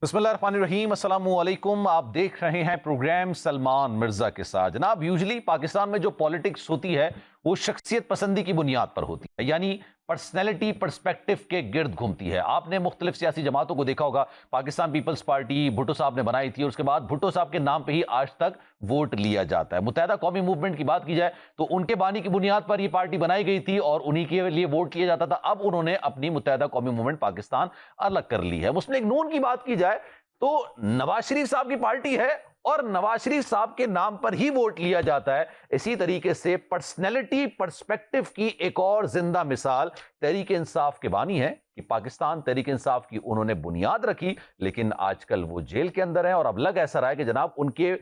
बिस्मिल्लाहिर्रहमानिर्रहीम, अस्सलाम वालेकुम। आप देख रहे हैं प्रोग्राम सलमान मिर्जा के साथ। जनाब, यूजुअली पाकिस्तान में जो पॉलिटिक्स होती है वो शख्सियत पसंदी की बुनियाद पर होती है, यानी पर्सनैलिटी पर्सपेक्टिव के गिर्द घूमती है। आपने मुख्तलिफ सियासी जमातों को देखा होगा। पाकिस्तान पीपल्स पार्टी भुट्टो साहब ने बनाई थी और उसके बाद भुट्टो साहब के नाम पे ही आज तक वोट लिया जाता है। मुत्तहदा कौमी मूवमेंट की बात की जाए तो उनके बानी की बुनियाद पर ये पार्टी बनाई गई थी और उन्हीं के लिए वोट लिया जाता था। अब उन्होंने अपनी मुत्तहदा कौमी मूवमेंट पाकिस्तान अलग कर ली है। मुस्लिम लीग नून की बात की जाए तो नवाज शरीफ साहब की पार्टी है और नवाज शरीफ साहब के नाम पर ही वोट लिया जाता है। इसी तरीके से पर्सनैलिटी पर्सपेक्टिव की एक और जिंदा मिसाल तहरीक इंसाफ के बानी है कि पाकिस्तान तहरीक इंसाफ की उन्होंने बुनियाद रखी, लेकिन आजकल वो जेल के अंदर है। और अब लग ऐसा रहा है कि जनाब उनके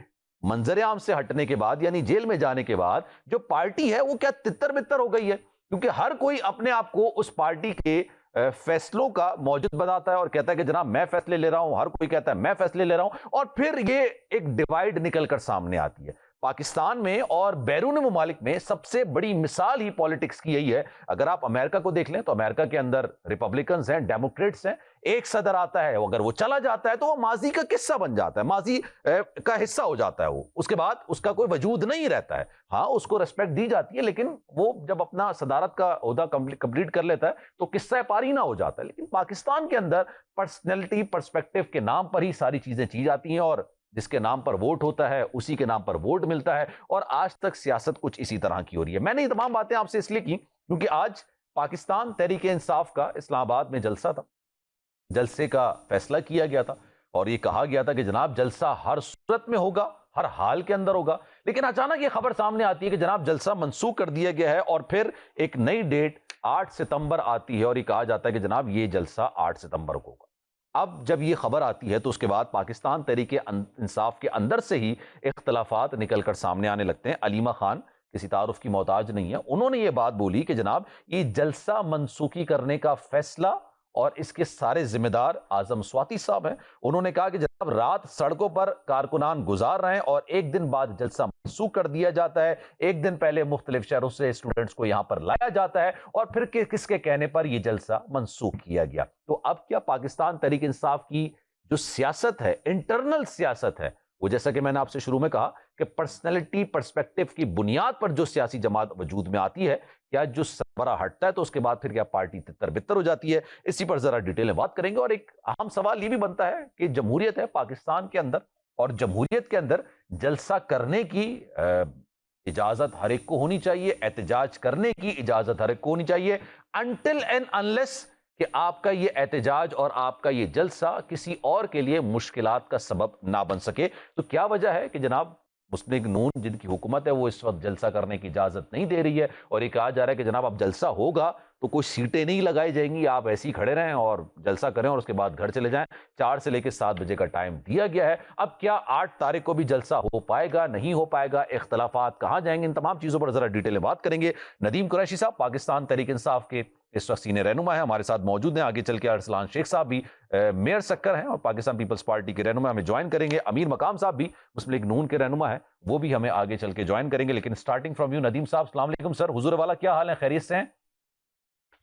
मंजर आम से हटने के बाद, यानी जेल में जाने के बाद, जो पार्टी है वो क्या तितर बितर हो गई है, क्योंकि हर कोई अपने आप को उस पार्टी के फैसलों का मौजूद बताता है और कहता है कि जनाब मैं फैसले ले रहा हूं। हर कोई कहता है मैं फैसले ले रहा हूं और फिर ये एक डिवाइड निकलकर सामने आती है। पाकिस्तान में और बैरून मुमालिक में सबसे बड़ी मिसाल ही पॉलिटिक्स की यही है। अगर आप अमेरिका को देख लें तो अमेरिका के अंदर रिपब्लिकन्स हैं, डेमोक्रेट्स हैं। एक सदर आता है, अगर वो चला जाता है तो वो माजी का किस्सा बन जाता है, माजी का हिस्सा हो जाता है। वो उसके बाद उसका कोई वजूद नहीं रहता है। हाँ, उसको रिस्पेक्ट दी जाती है, लेकिन वो जब अपना सदारत का ओहदा कंप्लीट कर लेता है तो किस्सा पारी ना हो जाता है। लेकिन पाकिस्तान के अंदर पर्सनैलिटी पर्सपेक्टिव के नाम पर ही सारी चीजें की जाती हैं और जिसके नाम पर वोट होता है उसी के नाम पर वोट मिलता है। और आज तक सियासत कुछ इसी तरह की हो रही है। मैंने ये तमाम बातें आपसे इसलिए की क्योंकि आज पाकिस्तान तहरीक इंसाफ का इस्लामाबाद में जलसा था। जलसे का फैसला किया गया था और ये कहा गया था कि जनाब जलसा हर सूरत में होगा, हर हाल के अंदर होगा। लेकिन अचानक ये खबर सामने आती है कि जनाब जलसा मंसूख कर दिया गया है और फिर एक नई डेट 8 सितंबर आती है और ये कहा जाता है कि जनाब ये जलसा 8 सितंबर को होगा। अब जब ये खबर आती है तो उसके बाद पाकिस्तान तहरीक इंसाफ के अंदर से ही इख्तलाफात निकलकर सामने आने लगते हैं। अलीमा खान किसी तारुफ की मोहताज नहीं है। उन्होंने ये बात बोली कि जनाब ये जलसा मनसूखी करने का फैसला और इसके सारे जिम्मेदार आजम स्वाति साहब हैं। उन्होंने कहा कि जनाब रात सड़कों पर कारकुनान गुजार रहे हैं और एक दिन बाद जलसा मनसूख कर दिया जाता है। एक दिन पहले मुख्तलिफ शहरों से स्टूडेंट्स को यहां पर लाया जाता है और फिर किसके कहने पर यह जलसा मनसूख किया गया। तो अब क्या पाकिस्तान तहरीक इंसाफ की जो सियासत है, इंटरनल सियासत है, वो जैसा कि मैंने आपसे शुरू में कहा कि पर्सनैलिटी पर्सपेक्टिव की बुनियाद पर जो सियासी जमात वजूद में आती है, क्या जो सरबरा हटता है तो उसके बाद फिर क्या पार्टी तितर बितर हो जाती है? इसी पर जरा डिटेल में बात करेंगे। और एक अहम सवाल ये भी बनता है कि जमहूरियत है पाकिस्तान के अंदर और जमहूरियत के अंदर जलसा करने की इजाजत हर एक को होनी चाहिए, एहतजाज करने की इजाजत हर एक को होनी चाहिए, अनटिल एंड अनलेस कि आपका ये एहतजाज और आपका ये जलसा किसी और के लिए मुश्किलात का सबब ना बन सके। तो क्या वजह है कि जनाब मुस्लिम लीग नून जिनकी हुकूमत है वो इस वक्त जलसा करने की इजाजत नहीं दे रही है और ये कहा जा रहा है कि जनाब अब जलसा होगा तो कोई सीटें नहीं लगाई जाएंगी, आप ऐसे ही खड़े रहें और जलसा करें और उसके बाद घर चले जाएं। 4 से लेकर 7 बजे का टाइम दिया गया है। अब क्या 8 तारीख को भी जलसा हो पाएगा, नहीं हो पाएगा, इख्तलाफात कहां जाएंगे, इन तमाम चीजों पर जरा डिटेल में बात करेंगे। नदीम कुरैशी साहब पाकिस्तान तहरीक इंसाफ के इस वक्त सीनियर रहनुमा है, हमारे साथ मौजूद हैं। आगे चल के अरसलान शेख साहब भी मेयर सक्कर हैं और पाकिस्तान पीपल्स पार्टी के रहनुमा हमें ज्वाइन करेंगे। अमीर मकाम साहब भी मुस्लिम लीग नून के रहनुमा है, वो भी हमें आगे चल के ज्वाइन करेंगे। लेकिन स्टार्टिंग फ्रॉम यू नदीम साहब, अस्सलाम वालेकुम सर। हुजूर वाला क्या हाल है, खैरियत से हैं?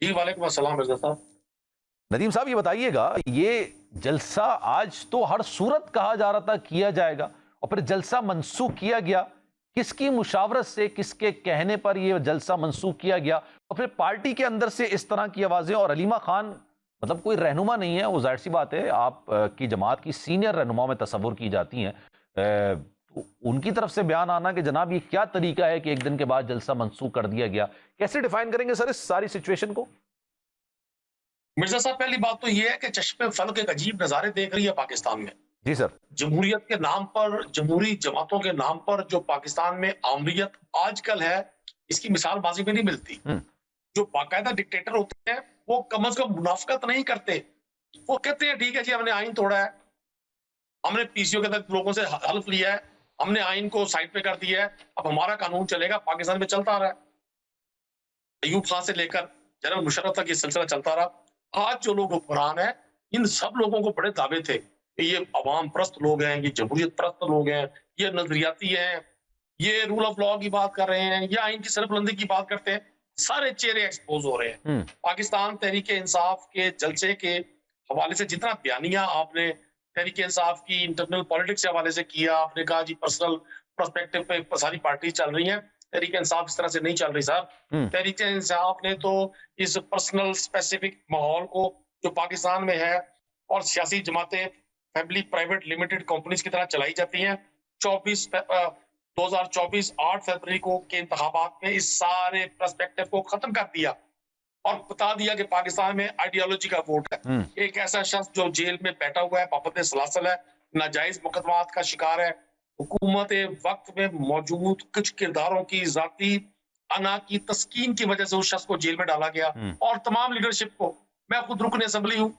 जी वालेकुम अस्सलाम मिर्जा साहब। नदीम साहब ये बताइएगा, ये जलसा आज तो हर सूरत कहा जा रहा था किया जाएगा और फिर जलसा मनसूख किया गया, किसकी मुशावरत से, किसके कहने पर यह जलसा मनसूख किया गया? और फिर पार्टी के अंदर से इस तरह की आवाजें। और अलीमा खान मतलब कोई रहनुमा नहीं है, वो जाहिर सी बात है आप की जमात की सीनियर रहनुमा में तस्वुर की जाती हैं। तो उनकी तरफ से बयान आना कि जनाब ये क्या तरीका है कि एक दिन के बाद जलसा मनसूख कर दिया गया, कैसे डिफाइन करेंगे सर इस सारी सिचुएशन को? मिर्जा साहब, पहली बात तो ये है कि चश्मे फल्क एक अजीब नजारे देख रही है पाकिस्तान में। जी सर। जमहूरियत के नाम पर, जमहूरी जमातों के नाम पर जो पाकिस्तान में आमरीत आजकल है, इसकी मिसाल माजी में नहीं मिलती। जो बाकायदा डिक्टेटर होते हैं वो कम से कम मुनाफकत नहीं करते। वो कहते हैं ठीक है जी, हमने आइन तोड़ा है, हमने पीसीओ के तहत लोगों से हल्फ लिया है, हमने आइन को साइड पे कर दिया है, अब हमारा कानून चलेगा। पाकिस्तान में चलता रहा है, अयूब खान से लेकर जनरल मुशर्रफ तक ये सिलसिला चलता रहा। आज जो लोग हुक्मरान है, इन सब लोगों को बड़े दावे थे कि ये अवाम परस्त लोग हैं, ये जमहूरियत परस्त लोग हैं, ये नजरियाती हैं, ये रूल ऑफ लॉ की बात कर रहे हैं, ये आइन की सरबुलंदी की बात करते हैं। सारे चेहरे एक्सपोज हो रहे हैं। पाकिस्तान तहरीक इंसाफ के जलसे के हवाले से जितना बयानिया आपने तहरीक इंसाफ की इंटरनल पॉलिटिक्स के हवाले से किया, आपने कहा जी पर्सनल पर्सपेक्टिव पे सारी पार्टी चल रही हैं, तहरीक इंसाफ इस तरह से नहीं चल रही साहब। तहरीक इंसाफ ने तो इस पर्सनल स्पेसिफिक माहौल को जो पाकिस्तान में है और सियासी जमातें फैमिली प्राइवेट लिमिटेड कंपनीज की तरह चलाई जाती हैं, 2024 8 फरवरी को के इंतखाबात में इस सारे पर्सपेक्टिव को खत्म कर दिया और बता दिया कि पाकिस्तान में आइडियोलॉजी का वोट है। एक ऐसा शख्स जो जेल में बैठा हुआ है, पाबंद सलासल है, नाजायज मुकदमात का शिकार है, हुकूमत वक्त में मौजूद कुछ किरदारों की जाती अना की तस्कीन की वजह से उस शख्स को जेल में डाला गया और तमाम लीडरशिप को, मैं खुद रुकन असेंबली हूँ,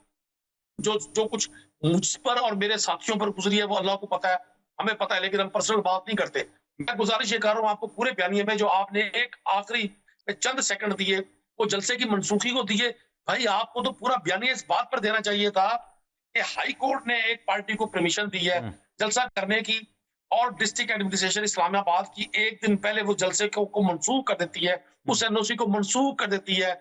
जो कुछ मुझ पर और मेरे साथियों पर गुजरी है वो अल्लाह को पता है, हमें पता है, लेकिन हम पर्सनल बात नहीं करते। मैं गुजारिश ये कर रहा हूँ आपको पूरे बयानिए में जो आपने एक आखिरी चंद सेकंड दिए वो जलसे की मनसूखी को दिए, भाई आपको तो पूरा बयानिया इस बात पर देना चाहिए था कि हाई कोर्ट ने एक पार्टी को परमिशन दी है जलसा करने की और डिस्ट्रिक्ट एडमिनिस्ट्रेशन इस्लामाबाद की एक दिन पहले वो जलसे को मंसूख कर देती है, उस एनओसी को मंसूख कर देती है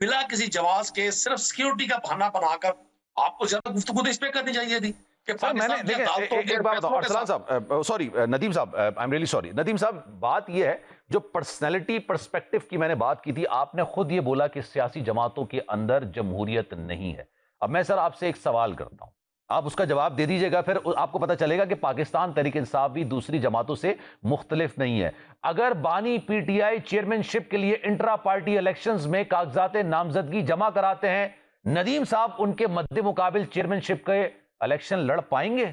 बिला किसी जवाब के, सिर्फ सिक्योरिटी का बहाना बनाकर। आपको ज्यादा गुफ्तगू इस पे करनी चाहिए थी कि मैंने देखिए एक बात बताओ अरसलान साहब, सॉरी नदीम साहब, I am really sorry Nadeem साहब, बात ये है जो पर्सनैलिटी पर्सपेक्टिव की मैंने बात की थी, आपने खुद ये बोला कि सियासी जमातों के अंदर जमहूरियत नहीं है। अब मैं सर आपसे एक सवाल करता हूं, आप उसका जवाब दे दीजिएगा, फिर आपको पता चलेगा कि पाकिस्तान तहरीक इंसाफ भी दूसरी जमातों से मुख्तलिफ नहीं है। अगर बानी पीटीआई चेयरमैनशिप के लिए इंट्रा पार्टी इलेक्शंस में कागजात नामजदगी जमा कराते हैं, नदीम साहब उनके मद्दे मुकाबिल चेयरमैनशिप के इलेक्शन लड़ पाएंगे?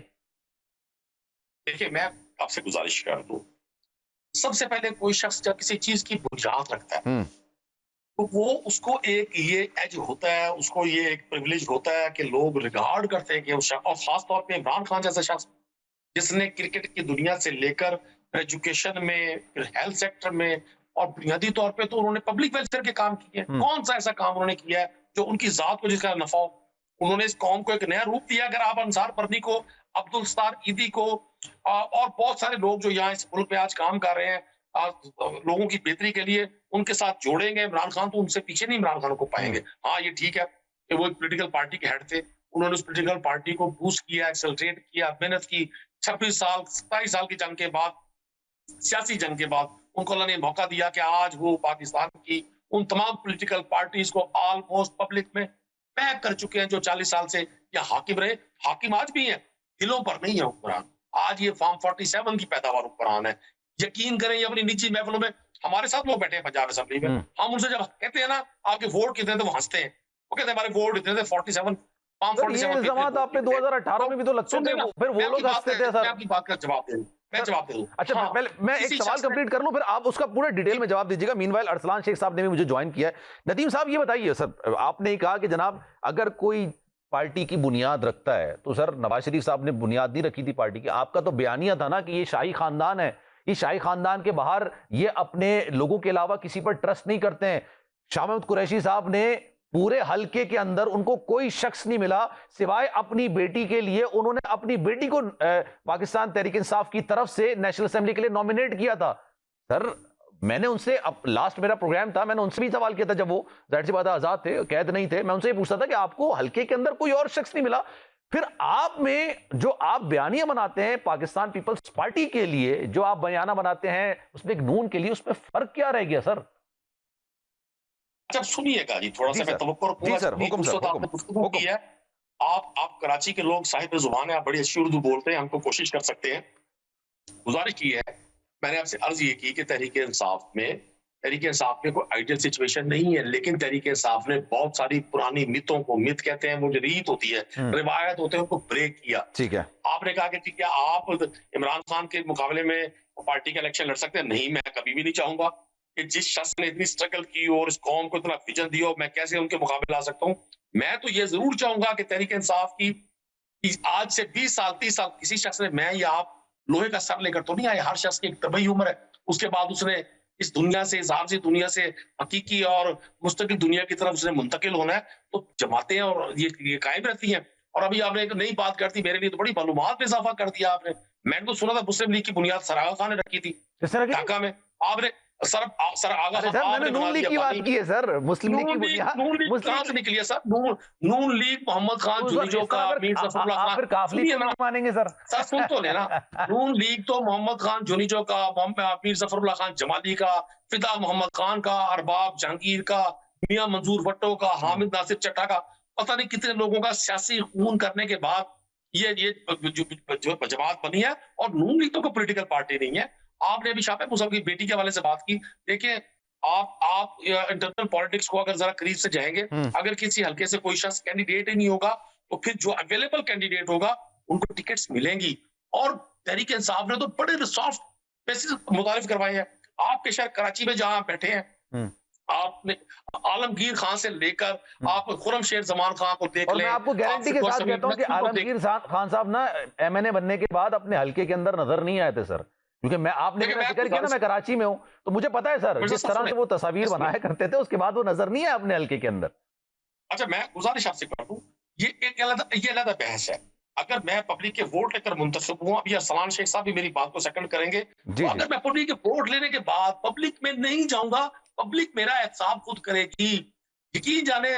देखिए मैं आपसे गुजारिश कर दूं, सबसे पहले कोई शख्स जब किसी चीज की बुनियाद रखता है तो वो उसको एक ये एज होता है, उसको ये एक प्रिविलेज होता है कि लोग रिगार्ड करते हैं कि उस शख्स, और खास तौर पे इमरान खान जैसा शख्स जिसने क्रिकेट की दुनिया से लेकर एजुकेशन में, फिर हेल्थ सेक्टर में और बुनियादी तौर पे तो उन्होंने पब्लिक वेलफेयर के काम किए हैं। कौन सा ऐसा काम उन्होंने किया है जो उनकी जात को जिसका नफा हो? उन्होंने इस कौम को एक नया रूप दिया। अगर आप अंसार परनी को, अब्दुल सत्तार ईदी को और बहुत सारे लोग जो यहाँ इस मुल्क में आज काम कर रहे हैं लोगों की बेहतरी के लिए, उनके साथ जोड़ेंगे, इमरान खान तो उनसे पीछे नहीं इमरान खान को पाएंगे। हाँ ये ठीक है कि वो एक पोलिटिकल पार्टी के हेड थे, उन्होंने उस पोलिटिकल पार्टी को बूस्ट किया, एक्सेलरेट किया, मेहनत की। 26 साल 27 साल की जंग के बाद, सियासी जंग के बाद उनको अल्लाह ने मौका दिया कि आज वो पाकिस्तान की उन तमाम पॉलिटिकल पार्टीज को ऑलमोस्ट पब्लिक में पैक कर चुके हैं जो 40 साल से या हाकिम रहे। हाकिम आज भी हैं, दिलों पर नहीं है हुक्मरान। आज ये फॉर्म 47 की पैदावार हुक्मरान है। यकीन करें ये अपनी निजी महफिलों में हमारे साथ लोग बैठे हैं पंजाब असेंबली में, हम उनसे जब कहते हैं ना आपके वोट कितने थे, वो हंसते हैं, वो कहते हैं हमारे वोट इतने थे 47 फॉर्म 47 इल्जामात आपने 2018 में भी तो लगते थे, फिर वो लोग हंसते थे सर। मैं आपकी बात का जवाब दे दूं, मैं जवाब दे दूं। अच्छा हाँ, पहले मैं एक सवाल कंप्लीट कर लूं, फिर आप उसका पूरा डिटेल में जवाब दीजिएगा। मीनवाइल अरसलान शेख साहब ने भी मुझे ज्वाइन किया है। नदीम साहब ये बताइए सर, आपने ही कहा कि जनाब अगर कोई पार्टी की बुनियाद रखता है तो सर नवाज शरीफ साहब ने बुनियाद नहीं रखी थी पार्टी की। आपका तो बयानिया था ना कि ये शाही खानदान है, इस शाही खानदान के बाहर ये अपने लोगों के अलावा किसी पर ट्रस्ट नहीं करते हैं। शाह महमूद कुरैशी साहब ने पूरे हलके के अंदर उनको कोई शख्स नहीं मिला सिवाय अपनी बेटी के लिए, उन्होंने अपनी बेटी को पाकिस्तान तहरीक इंसाफ की तरफ से नेशनल असेंबली के लिए नॉमिनेट किया था। सर मैंने उनसे, अब लास्ट मेरा प्रोग्राम था, मैंने उनसे भी सवाल किया था जब वो जाहिर सी बात आजाद थे, कैद नहीं थे, मैं उनसे ये पूछता था कि आपको हलके के अंदर कोई और शख्स नहीं मिला, फिर आप में जो आप बयानिया बनाते हैं पाकिस्तान पीपल्स पार्टी के लिए, जो आप बयाना बनाते हैं उसमें एक नून के लिए, उसमें फर्क क्या रह गया सर? जब सुनिएगा जी थोड़ा सा मैं तवक्कुर पूरा की है। आप कराची के लोग साहिब जुबान है, आप बड़ी अच्छी उर्दू बोलते हैं, हमको कोशिश कर सकते हैं। गुजारिश की है मैंने आपसे, अर्ज ये की कि तहरीक इंसाफ में कोई आइडियल सिचुएशन नहीं है, लेकिन तहरीक इंसाफ ने बहुत सारी पुरानी मितों को, मित कहते हैं वो जो रीत होती है, रिवायत होते हैं, उनको ब्रेक किया। ठीक है, आपने कहा कि ठीक है आप इमरान खान के मुकाबले में पार्टी का इलेक्शन लड़ सकते हैं, नहीं मैं कभी भी नहीं चाहूंगा कि जिस शख्स ने इतनी स्ट्रगल की और इस कौम को इतना विजन दिया मैं कैसे उनके मुकाबले ला सकता हूँ। मैं तो ये जरूर चाहूंगा कि तहरीक इंसाफ की आज से 20 साल 30 साल किसी शख्स ने, मैं या आप लोहे का सर लेकर तो नहीं आए, हर शख्स की एक तबई उम्र है, उसके बाद उसने इस दुनिया से, इस आरजी दुनिया से हकीकी और मुस्तकिल दुनिया की तरफ उसने मुंतकिल होना है। तो जमातें और ये कायम रहती हैं। और अभी आपने एक नई बात करती, मेरे लिए तो बड़ी मालूमात में इजाफा कर दिया आपने। मैंने तो सुना था मुस्लिम लीग की बुनियाद सरागा खान ने रखी थी ढाका में, आपने सर आगा अरे साहब, सर मैंने आपने नून बना लीग दिया की बात पानी। की है सर, मुस्लिम लीग की नून लीग मुस्लिम कहाँ से निकली है सर? नून लीग मोहम्मद खान उस जुनीजो इस का, तरह मीर फिर जफरुल्लाह आप खान, फिर काफली सुनिए को ना, नहीं मानेंगे सर। सर सुन तो लेना। नून लीग तो मोहम्मद खान जुनीजो का, मीर जफरुल्लाह खान जमाली का, फिदा मोहम्मद खान का, अरबाब जहांगीर का, मियां मंजूर भट्टो का, हामिद नासिर चट्टा का, पता नहीं कितने लोगों का सियासी खून करने के बाद ये जो जमात बनी है। और नून लीग तो कोई पॉलिटिकल पार्टी नहीं है। आपने अभी शाह महमूद साहब की बेटी के हवाले से बात की। देखिए, आप इंटरनल पॉलिटिक्स को अगर जरा करीब से जाएंगे, अगर किसी हल्के से कोई शख्स कैंडिडेट ही नहीं होगा, तो फिर जो अवेलेबल कैंडिडेट होगा उनको टिकट्स मिलेंगी। और तहरीक इंसाफ ने तो बड़े सॉफ्ट बेसिस मुतारिफ करवाए हैं। आपके शहर कराची में जहां आप बैठे हैं, आपने आलमगीर खान से लेकर आप खुर्रम शेर जमान खान को देख और लें, मैं आपको गारंटी के साथ कहता हूं कि आलमगीर खान साहब ना एमएनए बनने के बाद अपने हल्के के अंदर नजर नहीं आए थे सर, क्योंकि मैं आपने मेरा जिक्र किया ना, मैं कराची में हूं, तो मुझे पता है सर जिस तरह से वो तस्वीर बनाया करते थे उसके बाद वो नजर नहीं आए अपने हल्के के अंदर। अच्छा, मैं गुजारिश आपसे कर दूं, ये एक अलग बहस है। अगर मैं पब्लिक के वोट लेकर मुंतसिब हुआ, अभी अरसलान शेख साहब भी मेरी बात को सेकंड करेंगे, तो अगर मैं पब्लिक के वोट लेने के बाद पब्लिक में नहीं जाऊंगा, पब्लिक मेरा एहतसाब खुद करेगी। यकीन जाने,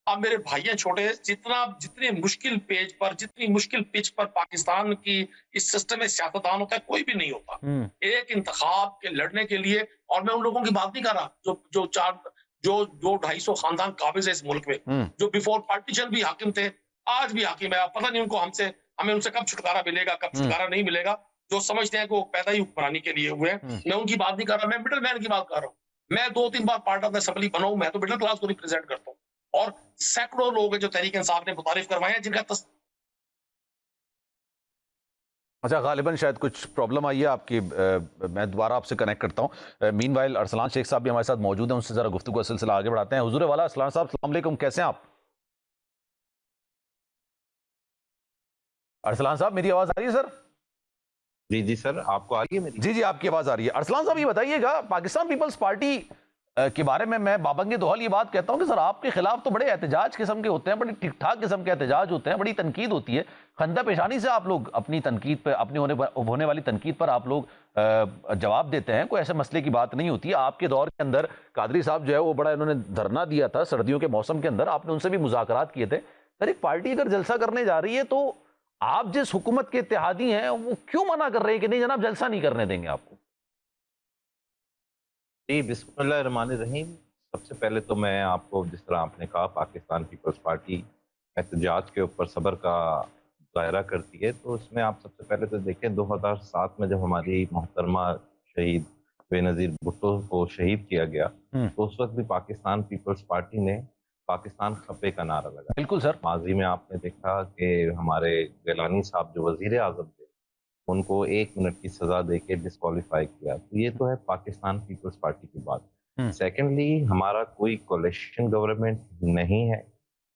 अब मेरे भाइयों छोटे, जितने मुश्किल पेज पर, जितनी मुश्किल पिच पर पाकिस्तान की इस सिस्टम में सियासतदान होता है, कोई भी नहीं होता एक इंतखाब के लड़ने के लिए। और मैं उन लोगों की बात नहीं कर रहा जो 200-250 खानदान काबिज है इस मुल्क में, जो बिफोर पार्टीशन भी हाकिम थे, आज भी हाकिम है। पता नहीं उनको हमें उनसे कब छुटकारा मिलेगा, कब छुटकारा नहीं मिलेगा। जो समझते हैं कि वो पैदा ही हुक्मरानी के लिए हुए हैं, मैं उनकी बात नहीं कर रहा, मैं मिडिल मैन की बात कर रहा हूँ। मैं 2-3 बार पार्ट ऑफ द असेंबली बना हूं, मैं तो मिडिल क्लास को रिप्रेजेंट करता हूँ। और सैकड़ों लोग हैं जो तहरीक इंसाफ ने मुतारिफ करवाए हैं, जिनका अच्छा, गालिबन शायद कुछ प्रॉब्लम आई है आपकी, मैं दोबारा आपसे कनेक्ट करता हूँ। मीनवाइल अरसलान शेख साहब भी हमारे साथ मौजूद हैं, उनसे जरा गुफ्तगू का सिलसिला आगे बढ़ाते हैं। हुजूर वाला अरसलान साहब, अस्सलाम वालेकुम, कैसे हैं आप? अरसलान साहब, मेरी आवाज आ रही है सर? जी जी सर, आपको आ रही है मेरी? जी जी, आपकी आवाज आ रही है। अरसलान साहब, ये बताइएगा, पाकिस्तान पीपल्स पार्टी के बारे में मैं बाबंग दोहल ये बात कहता हूं कि सर आपके खिलाफ तो बड़े एहतजाज किस्म के होते हैं, बड़े ठीक ठाक किस्म के एहतजाज होते हैं, बड़ी तनकीद होती है, खंदा पेशानी से आप लोग अपनी तनकीद पे, अपनी होने वाली तनकीद पर आप लोग जवाब देते हैं। कोई ऐसे मसले की बात नहीं होती है। आपके दौर के अंदर कादरी साहब जो है वो बड़ा इन्होंने धरना दिया था सर्दियों के मौसम के अंदर, आपने उनसे भी मुज़ाकरात किए थे। सर एक पार्टी अगर जलसा करने जा रही है तो आप जिस हुकूमत के इत्तेहादी हैं वो क्यों मना कर रहे हैं कि नहीं जनाब जलसा नहीं करने देंगे आपको? जी, बिस्मिल्लाहिर्रहमानिर्रहीम। सबसे पहले तो मैं आपको, जिस तरह आपने कहा, पाकिस्तान पीपल्स पार्टी एहतजाज के ऊपर सब्र का दायरा करती है, तो इसमें आप सबसे पहले तो देखें 2007 में जब हमारी मोहतरमा शहीद बेनज़ीर भुट्टो को शहीद किया गया, तो उस वक्त भी पाकिस्तान पीपल्स पार्टी ने पाकिस्तान खपे का नारा लगाया। बिल्कुल सर। माजी में आपने देखा कि हमारे गिलानी साहब जो वजीर आज़म थे, उनको 1 मिनट की सजा देके डिस्क्वालीफाई किया। तो ये तो है पाकिस्तान पीपल्स पार्टी की बात। सेकेंडली, हमारा कोई कोalition गवर्नमेंट नहीं है।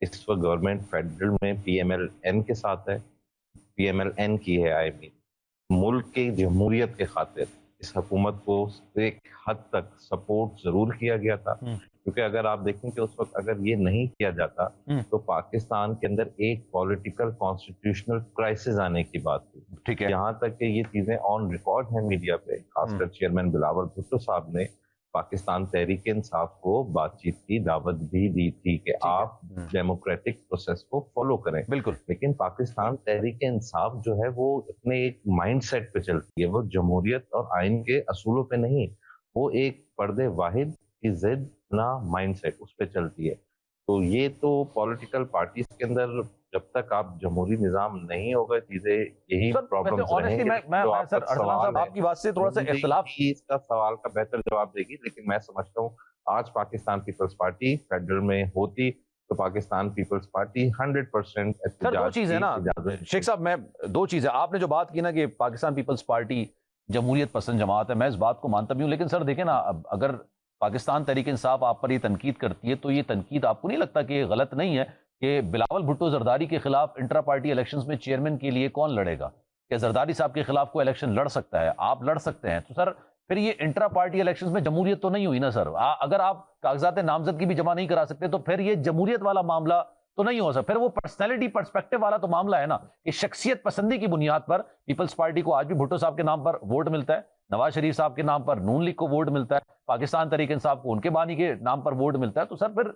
इस वक्त गवर्नमेंट फेडरल में PMLN के साथ है, PMLN की है। आई मीन मुल्क की जमहूरियत के खातिर इस हुकूमत को एक हद तक सपोर्ट जरूर किया गया था, क्योंकि अगर आप देखें कि उस वक्त अगर ये नहीं किया जाता तो पाकिस्तान के अंदर एक पॉलिटिकल कॉन्स्टिट्यूशनल क्राइसिस आने की बात थी। ठीक है। यहाँ तक कि ये चीजें ऑन रिकॉर्ड हैं मीडिया पे, खासकर चेयरमैन बिलावल भुट्टो साहब ने पाकिस्तान तहरीक इंसाफ को बातचीत की दावत भी दी थी कि आप डेमोक्रेटिक प्रोसेस को फॉलो करें। बिल्कुल। लेकिन पाकिस्तान तहरीक इंसाफ जो है वो अपने एक माइंडसेट पे चलती है, वो जमहूरियत और आइन के असूलों पे नहीं, वो एक पर्दे वाहिद की जिद ना माइंडसेट उस पे चलती है। तो ये तो पॉलिटिकल पार्टीज के अंदर जब तक आप जमहूरी निजाम नहीं होगा, चीजें यही प्रॉब्लम्स रहेंगे। मैं सर अरसलान साहब आपकी बात से थोड़ा सा इख्तिलाफ, इसका सवाल का बेहतर जवाब देगी, लेकिन मैं समझता हूँ आज पाकिस्तान पीपल्स पार्टी फेडरल में होती तो पाकिस्तान पीपल्स पार्टी 100% सर दो चीज है ना शेख साहब, मैं दो चीज है, आपने जो बात की ना कि पाकिस्तान पीपल्स पार्टी जमहूरियत पसंद जमात है, मैं इस बात को मानता भी हूँ, लेकिन सर देखें ना, अगर पाकिस्तान तहरीक इंसाफ आप पर ये तनकीद करती है तो ये तनकीद आपको नहीं लगता कि ये गलत नहीं है कि बिलावल भुट्टो जरदारी के खिलाफ इंट्रा पार्टी इलेक्शंस में चेयरमैन के लिए कौन लड़ेगा? क्या जरदारी साहब के खिलाफ कोई इलेक्शन लड़ सकता है? आप लड़ सकते हैं, तो सर फिर ये इंट्रा पार्टी इलेक्शंस में जमहूरियत तो नहीं हुई ना सर। अगर आप कागजात नामजदगी भी जमा नहीं करा सकते तो फिर ये जमहूरियत वाला मामला तो नहीं हो सकता, फिर वो पर्सनैलिटी पर्सपेक्टिव वाला तो मामला है ना कि शख्सियत पसंदी की बुनियाद पर पीपल्स पार्टी को आज भी भुट्टो साहब के नाम पर वोट मिलता है। نواز شریف صاحب کے نام پر نون لیگ کو ووٹ ملتا ہے, پاکستان تحریک انصاف کو ان کے بانی کے نام پر ووٹ ملتا ہے. تو سر پھر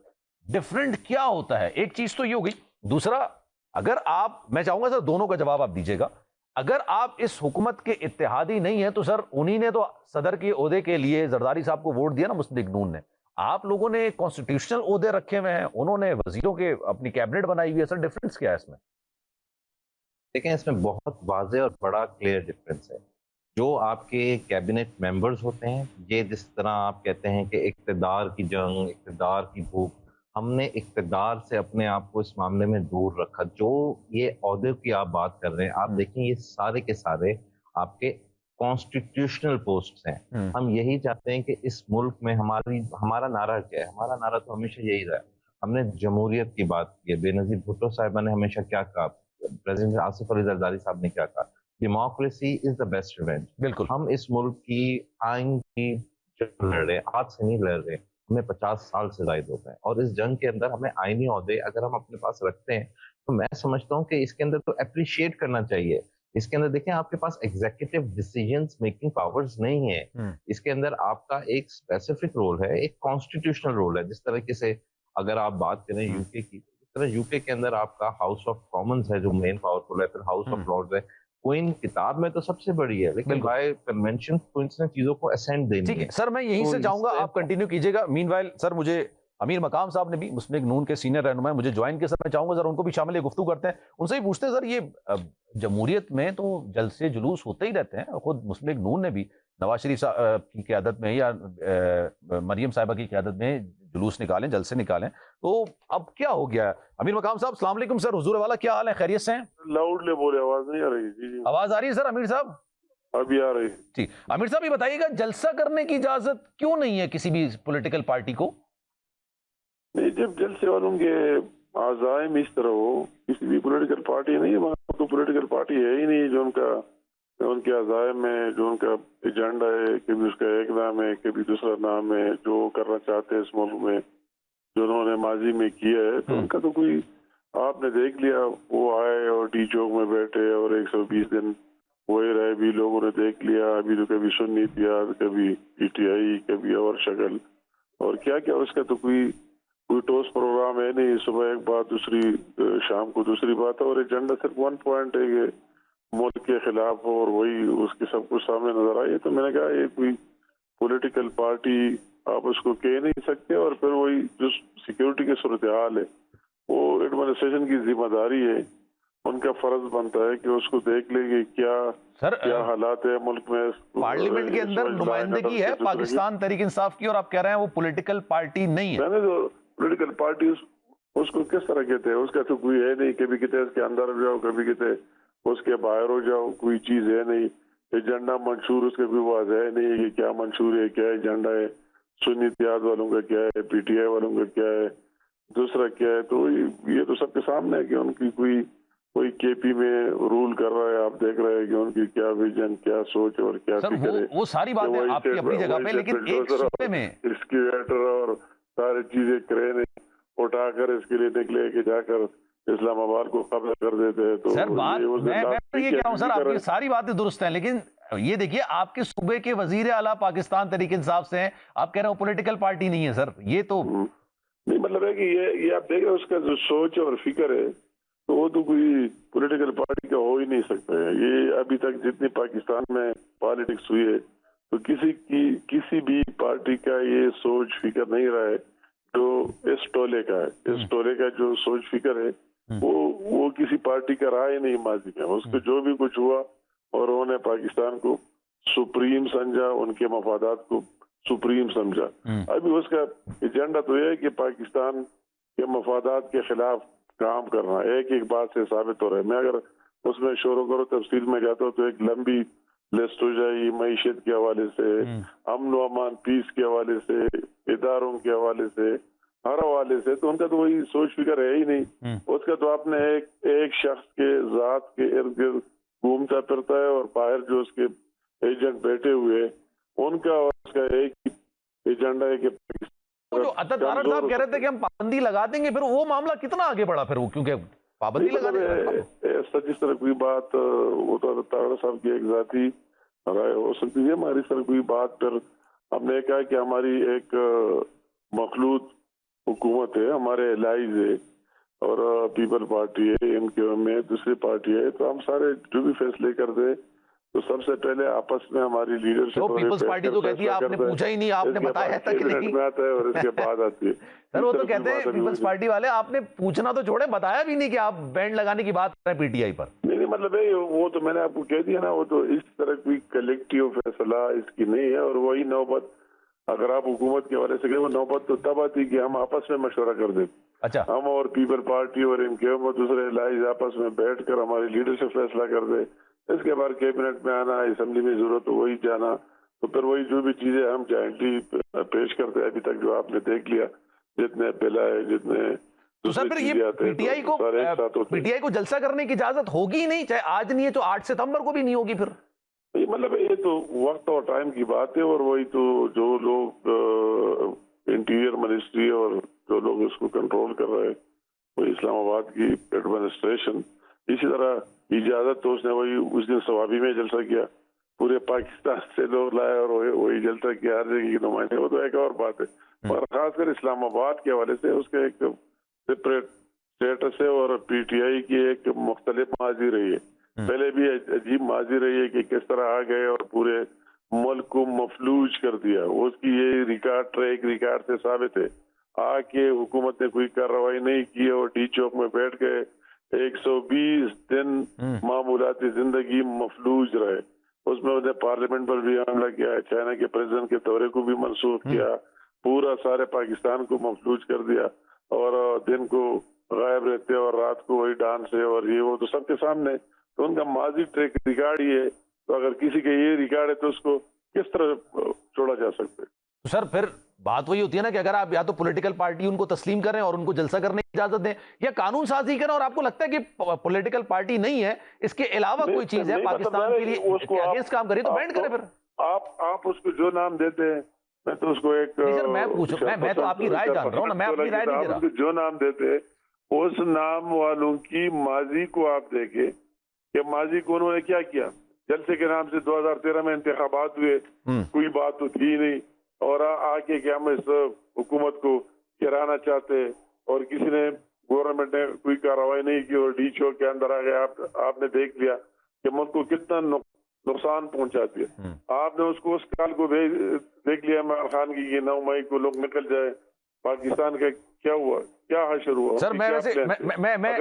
ڈفرنٹ کیا ہوتا ہے؟ ایک چیز تو یہ ہوگی. دوسرا, اگر آپ, میں چاہوں گا سر دونوں کا جواب آپ دیجیے گا, اگر آپ اس حکومت کے اتحادی نہیں ہیں تو سر انہی نے تو صدر کے عہدے کے لیے زرداری صاحب کو ووٹ دیا نا مسلم لیگ نون نے. آپ لوگوں نے کانسٹیٹیوشنل عہدے رکھے ہوئے ہیں, انہوں نے وزیروں کے اپنی کیبنٹ بنائی ہوئی ہے. سر ڈفرنس کیا ہے اس میں؟ دیکھیں, اس میں بہت واضح اور بڑا کلیئر ڈفرنس ہے. جو آپ کے کیبنٹ ممبرز ہوتے ہیں, یہ جس طرح آپ کہتے ہیں کہ اقتدار کی جنگ, اقتدار کی بھوک, ہم نے اقتدار سے اپنے آپ کو اس معاملے میں دور رکھا. جو یہ عہدے کی آپ بات کر رہے ہیں, آپ دیکھیں یہ سارے کے سارے آپ کے کانسٹیٹیوشنل پوسٹس ہیں. ہم یہی چاہتے ہیں کہ اس ملک میں ہمارا نعرہ کیا ہے؟ ہمارا نعرہ تو ہمیشہ یہی رہا. ہم نے جمہوریت کی بات کی ہے. بے نظیر بھٹو صاحبہ نے ہمیشہ کیا کہا, پریزیڈنٹ آصف علی زرداری صاحب نے کیا کہا, democracy is the best revenge. بالکل. ہم اس ملک کی آئین کی جنگ لڑ رہے ہیں, آج سے نہیں لڑ رہے, ہمیں 50 سال سے زائد ہو گئے, اور اس جنگ کے اندر ہمیں آئینی عہدے اگر ہم اپنے پاس رکھتے ہیں تو میں سمجھتا ہوں کہ اس کے اندر تو اپریشیٹ کرنا چاہیے. اس کے اندر دیکھیں, آپ کے پاس ایگزیکٹو ڈیسیژنز میکنگ پاورز نہیں ہیں. اس کے اندر آپ کا ایک اسپیسیفک رول ہے, ایک کانسٹیٹیوشنل رول ہے. جس طریقے سے اگر آپ بات کریں یو کے کی, اس طرح یو کے اندر آپ کا ہاؤس آف کامنز ہے جو مین پاورفل ہے, پھر ہاؤس آف لارڈز ہے. کوئن کتاب میں تو سب سے بڑی ہے, لیکن بائی کنونشن کوئنس نے چیزوں کو اسینڈ دینی ہے. ٹھیک ہے سر, میں یہیں سے چاہوں گا آپ کنٹینیو کیجیے گا. مین وائل سر, مجھے امیر مقام صاحب نے بھی مسلم لیگ نون کے سینئر رہنما مجھے جوائن کیا. سر میں چاہوں گا ذرا ان کو بھی شامل گفتگو کرتے ہیں, ان سے بھی پوچھتے ہیں سر یہ جمہوریت میں تو جلسے جلوس ہوتے ہی رہتے ہیں. خود مسلم لیگ نون نے بھی نواز شریف صاحب کی قیادت میں یا مریم صاحبہ کی قیادت میں جلوس نکالیں, جلسے نکالیں. تو اب کیا ہو گیا ہے؟ امیر مقام صاحب السلام علیکم. سر حضور والا کیا حال ہے, خیریت سے ہیں؟ لاؤڈ لے بولے, آواز نہیں آ رہی. جی آواز آ رہی ہے سر امیر صاحب؟ ابھی آ رہی. جی امیر صاحب یہ بتائیے گا, جلسہ کرنے کی اجازت کیوں نہیں ہے کسی بھی پولیٹیکل پارٹی کو؟ نہیں, جب جلسے والوں کے عزائم اس طرح ہو, کسی بھی پولیٹیکل پارٹی نہیں, وہاں تو پولیٹیکل پارٹی ہے ہی نہیں جو ان کے عزائم میں جو ان کا ایجنڈا ہے, کبھی اس کا ایک نام ہے, کبھی دوسرا نام ہے, جو کرنا چاہتے ہیں اس ملک میں, جو انہوں نے ماضی میں کیا ہے, تو ان کا تو کوئی, آپ نے دیکھ لیا, وہ آئے اور ڈی چوک میں بیٹھے اور 120 دن وہی رہے بھی, لوگوں نے دیکھ لیا. ابھی تو کبھی سنی اتحاد, کبھی پی ٹی آئی, کبھی اور شکل, اور کیا کیا, اس کا تو کوئی ٹوس پروگرام ہے نہیں. صبح ایک بات, دوسری شام کو دوسری بات, اور ایجنڈا صرف 1 پوائنٹ ہے کہ ملک کے خلاف ہو, اور وہی اس کے سب کچھ سامنے نظر آئی. تو میں نے کہا یہ کوئی پولیٹیکل پارٹی آپ اس کو کہہ نہیں سکتے. اور پھر وہی جو سیکیورٹی کی صورتحال ہے وہ ایڈمنسٹریشن کی ذمہ داری ہے, ان کا فرض بنتا ہے کہ اس کو دیکھ لیں کہ کیا حالات ہے ملک میں. پارلیمنٹ کے اندر نمائندگی ہے پاکستان تحریک انصاف کی, اور آپ کہہ رہے ہیں وہ پولیٹیکل پارٹی نہیں ہے. میں نے جو پولیٹیکل پارٹی اس کو کس طرح کہتے ہیں, اس کا تو کوئی ہے نہیں. کبھی کہتے اس کے اندر ہو جاؤ, کبھی کہتے اس کے باہر ہو جاؤ, کوئی چیز ہے نہیں. ایجنڈا منشور اس کا کوئی واضح ہے نہیں کہ کیا منشور ہے, کیا ایجنڈا ہے. سنی اتحاد والوں کا کیا ہے, پی ٹی آئی والوں کا کیا ہے, دوسرا کیا ہے. تو یہ تو سب کے سامنے ہے کہ ان کی کوئی کے پی میں رول کر رہا ہے. آپ دیکھ رہے ہیں کہ ان کی کیا ویژن, کیا سوچ اور کیا فکر ہے. وہ ساری باتیں آپ کی اپنی جگہ پہ, لیکن ایک صوبے میں ایکسکیویٹر اور ساری چیزیں کرین اٹھا کر اس کے لیے نکلے کہ جا کر اسلام آباد کو قبضہ کر دیتے ہیں. تو سر بات میں یہ کہہ رہا ہوں سر, آپ کی ساری باتیں درست ہیں, لیکن یہ دیکھیے آپ کے صوبے کے وزیر اعلیٰ پاکستان تحریک انصاف سے ہیں, آپ کہہ رہے ہو پولیٹیکل پارٹی نہیں ہے. سر یہ تو نہیں, مطلب ہے کہ یہ آپ دیکھ رہے اس کا جو سوچ اور فکر ہے تو وہ تو کوئی پولیٹیکل پارٹی کا ہو ہی نہیں سکتا ہے. یہ ابھی تک جتنی پاکستان میں پالیٹکس ہوئی ہے تو کسی بھی پارٹی کا یہ سوچ فکر نہیں رہا ہے جو اس ٹولے کا ہے. اس ٹولے کا جو سوچ فکر ہے وہ کسی پارٹی کا رہا ہی نہیں ماضی میں. اس کو جو بھی کچھ ہوا اور انہوں نے پاکستان کو سپریم سمجھا, ان کے مفادات کو سپریم سمجھا. ابھی اس کا ایجنڈا تو یہ ہے کہ پاکستان کے مفادات کے خلاف کام کرنا. ایک بات سے ثابت ہو رہا ہے. میں اگر اس میں شور و کرو تفصیل میں جاتا ہوں تو ایک لمبی لسٹ ہو جائے گی, معیشت کے حوالے سے, امن و امان پیس کے حوالے سے, اداروں کے حوالے سے, ہر حوالے سے. تو ان کا تو وہی سوچ فکر ہے ہی نہیں. اس کا تو آپ نے ایک شخص کے ذات کے ارد گرد گھومتا پھرتا ہے, اور باہر جو اس کے ایجنٹ بیٹھے ہوئے ان کا اور اس کا ایک ہی ایجنڈا ہے کہ جو عطا تارڑ صاحب کہہ رہے تھے کہ ہم پابندی لگا دیں گے, پھر وہ معاملہ کتنا آگے بڑھا پھر وہ, کیونکہ پابندی لگا دیں. جس طرح کوئی بات, وہ تو عطا تارڑ صاحب کی ایک ذاتی رائے ہو سکتی ہے ہماری سر کوئی بات پر. ہم نے کہا کہ ہماری ایک مخلوط حکومت ہے, ہمارے الائز ہے اور پیپل پارٹی ہے, MQM ہے, دوسری پارٹی ہے, تو ہم سارے جو بھی فیصلے کر دیں تو سب سے پہلے آپس میں ہماری لیڈرشپ پیپلز پارٹی تو کہتی ہے آپ نے پوچھا ہی نہیں, آپ نے بتایا تک نہیں میں آتا ہے اور اس کے بعد آتی ہے. سر وہ تو کہتے ہیں پیپلز پارٹی والے آپ نے پوچھنا تو چھوڑے, بتایا بھی نہیں کہ آپ بینڈ لگانے کی بات کر رہے ہیں PTI پر. نہیں مطلب ہے وہ تو میں نے آپ کو کہہ دیا نا, وہ تو اس طرح کوئی کلیکٹیو فیصلہ اس کی نہیں ہے. اور وہی نوبت اگر آپ حکومت کے حوالے سے کہیں, وہ نوبت تو تب آتی کہ ہم آپس میں مشورہ کر دیں. اچھا, ہم اور پیپل پارٹی اور MQM اور دوسرے الائز آپس میں بیٹھ کر ہماری لیڈرشپ فیصلہ کر دے, اس کے بعد کیبنٹ میں آنا, اسمبلی میں ضرورت ہو وہی جانا, تو پھر وہی جو بھی چیزیں ہم جوائنٹلی پیش کرتے ہیں ابھی تک جو آپ نے دیکھ لیا, جتنے بل آئے جتنے. تو سر پھر یہ PTI کو جلسہ کرنے کی اجازت ہوگی ہی نہیں, چاہے آج نہیں ہے تو 8 ستمبر کو بھی نہیں ہوگی پھر. مطلب یہ تو وقت اور ٹائم کی بات ہے, اور وہی تو جو لوگ انٹیریئر منسٹری اور جو لوگ اس کو کنٹرول کر رہے ہیں وہ اسلام آباد کی ایڈمنسٹریشن, اسی طرح اجازت تو اس نے وہی اس دن سوابی میں جلسہ کیا, پورے پاکستان سے لوگ لائے اور وہی جلسہ کیا ہر جگہ کے نمائندے, وہ تو ایک اور بات ہے. اور خاص کر اسلام آباد کے حوالے سے اس کا ایک سپریٹ اسٹیٹس ہے, اور PTI کی ایک مختلف ماضی رہی ہے. پہلے بھی عجیب ماضی رہی ہے کہ کس طرح آ گئے اور پورے ملک کو مفلوج کر دیا. اس کی یہ ریکارڈ ٹریک ریکارڈ سے ثابت ہے. آ کے حکومت نے کوئی کارروائی نہیں کی اور ڈی چوک میں بیٹھ گئے, 120 دن معمولاتی زندگی مفلوج رہے. اس میں انہیں پارلیمنٹ پر بھی حملہ کیا, چائنا کے پریزیڈنٹ کے دورے کو بھی منسوخ کیا, پورا سارے پاکستان کو مفلوج کر دیا, اور دن کو غائب رہتے اور رات کو وہی ڈانس ہے اور یہ وہ, تو سب کے سامنے. تو ان کا ماضی ٹریک ریکارڈ ہی ہے, تو اگر کسی کا یہ ریکارڈ ہے تو اس کو کس طرح چھوڑا جا سکتا ہے. تو سر پھر بات وہی ہوتی ہے نا کہ اگر آپ یا تو پولیٹیکل پارٹی ان کو تسلیم کریں اور ان کو جلسہ کرنے کی اجازت دیں, یا قانون سازی کریں, اور آپ کو لگتا ہے کہ پولیٹیکل پارٹی نہیں ہے, اس کے علاوہ کوئی چیز ہے پاکستان کے لیے اگینسٹ کام کرے, تو بینڈ کریں پھر. آپ اس کو جو نام دیتے ہیں, میں تو اس کو ایک میں تو آپ کی رائے جان رہا ہوں نا, میں اپنی رائے نہیں دے رہا. جو نام دیتے ہیں اس نام والوں کی ماضی کو آپ دیکھیں کہ ماضی کو انہوں نے کیا کیا. جلسے کے نام سے 2013 میں انتخابات ہوئے, کوئی بات تو تھی نہیں, اور آ کے کہ ہم اس حکومت کو گرانا چاہتے, اور کسی نے گورنمنٹ نے کوئی کارروائی نہیں کی اور ڈی چوک کے اندر آ گئے. آپ نے دیکھ لیا کہ ملک کو کتنا نقصان پہنچاتی ہے. آپ نے اس کو اس کال کو دیکھ لیا عمران خان کی کہ 9 مئی کو لوگ نکل جائے. پاکستان کا کیا ہوا, کیا حشر ہوا سر؟ میں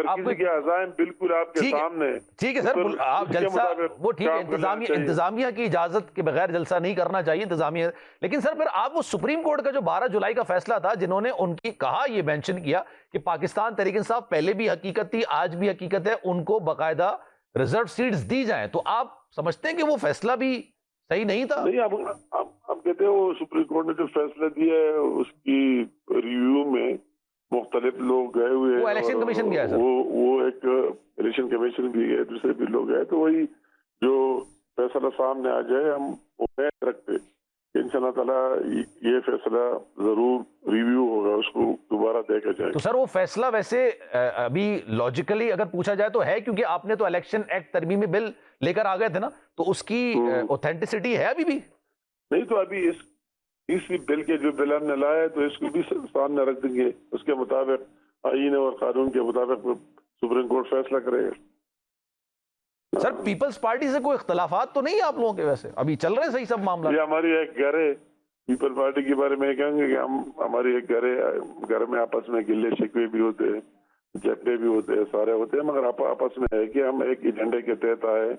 آپ کو عزائم بالکل آپ کے سامنے. ٹھیک ہے سر, آپ جلسہ وہ ٹھیک ہے, انتظامیہ کی اجازت کے بغیر جلسہ نہیں کرنا چاہیے انتظامیہ. لیکن سر پھر آپ وہ سپریم کورٹ کا جو 12 جولائی کا فیصلہ تھا, جنہوں نے ان کی کہا, یہ مینشن کیا کہ پاکستان تحریک انصاف پہلے بھی حقیقت تھی, آج بھی حقیقت ہے, ان کو باقاعدہ ریزرو سیٹس دی جائیں, تو آپ سمجھتے ہیں کہ وہ فیصلہ بھی صحیح نہیں تھا؟ نہیں, آپ کہتے ہیں وہ سپریم کورٹ نے جو فیصلہ دیا ہے اس کی ریویو میں مختلف لوگ گئے ہوئے, وہ الیکشن کمیشن گیا سر, وہ ایک الیکشن کمیشن بھی گئے, دوسرے بھی لوگ گئے, تو وہی جو فیصلہ سامنے آ جائے ہم امید رکھتے کہ انشاءاللہ تعالیٰ یہ فیصلہ ضرور ریویو ہوگا, اس کو دوبارہ دیکھا جائے. تو سر وہ فیصلہ ویسے ابھی لاجیکلی اگر پوچھا جائے تو ہے, کیونکہ آپ نے تو الیکشن ایکٹ ترمیمی بل لے کر آ گئے تھے نا, تو اس کی اوتھینٹسٹی ہے ابھی بھی نہیں. تو ابھی اس بل کے جو بل ہم نے لائے تو اس کو بھی سامنے رکھ دیں گے, اس کے مطابق آئین اور قانون کے مطابق سپریم کورٹ فیصلہ کرے گا. سر پیپلز پارٹی سے کوئی اختلافات تو نہیں آپ لوگوں کے, ویسے ابھی چل رہے ہیں صحیح سب معاملات؟ یہ ہماری ایک گھر ہے, پیپل پارٹی کے بارے میں کہیں گے کہ ہماری ایک گھر ہے, گھر میں آپس میں گلے شکوے بھی ہوتے ہیں, جھگڑے بھی ہوتے ہیں, سارے ہوتے ہیں, مگر آپس میں ہے کہ ہم ایک ایجنڈے کے تحت آئے,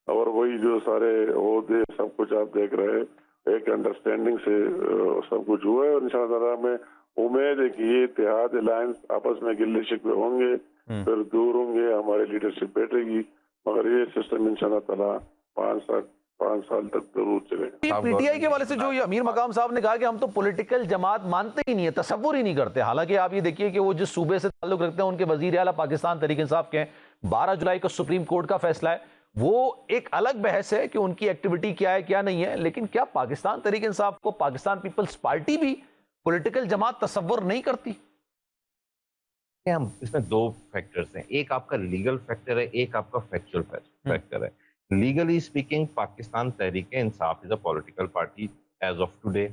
اور وہی جو سارے عہدے سب کچھ آپ دیکھ رہے ہیں, ایک انڈرسٹینڈنگ سے سب کچھ ہوا ہے, اور انشاءاللہ تعالیٰ میں امید ہے کہ یہ اتحاد الائنس آپس میں گلے شکوے ہوں گے, پھر دور ہوں گے, ہماری لیڈرشپ بیٹھے گی, مگر یہ سسٹم انشاءاللہ تعالیٰ 5 سال تک ضرور چلے گا. PTI کے والے سے جو یہ امیر مقام صاحب نے کہا کہ ہم تو پولیٹیکل جماعت مانتے ہی نہیں ہے, تصور ہی نہیں کرتے, حالانکہ آپ یہ دیکھیے کہ وہ جس صوبے سے تعلق رکھتے ہیں ان کے وزیر اعلیٰ پاکستان تحریک انصاف کے ہیں, 12 جولائی کو سپریم کورٹ کا فیصلہ ہے, وہ ایک الگ بحث ہے کہ ان کی ایکٹیویٹی کیا ہے کیا نہیں ہے, لیکن کیا پاکستان تحریک انصاف کو پاکستان پیپلز پارٹی بھی پولیٹیکل جماعت تصور نہیں کرتی؟ ہم اس میں 2 فیکٹرز ہیں, ایک آپ کا لیگل فیکٹر ہے, ایک آپ کا فیکچوئل فیکٹر ہے. Legally speaking Pakistan Tehreek Insaf is a political party as of today,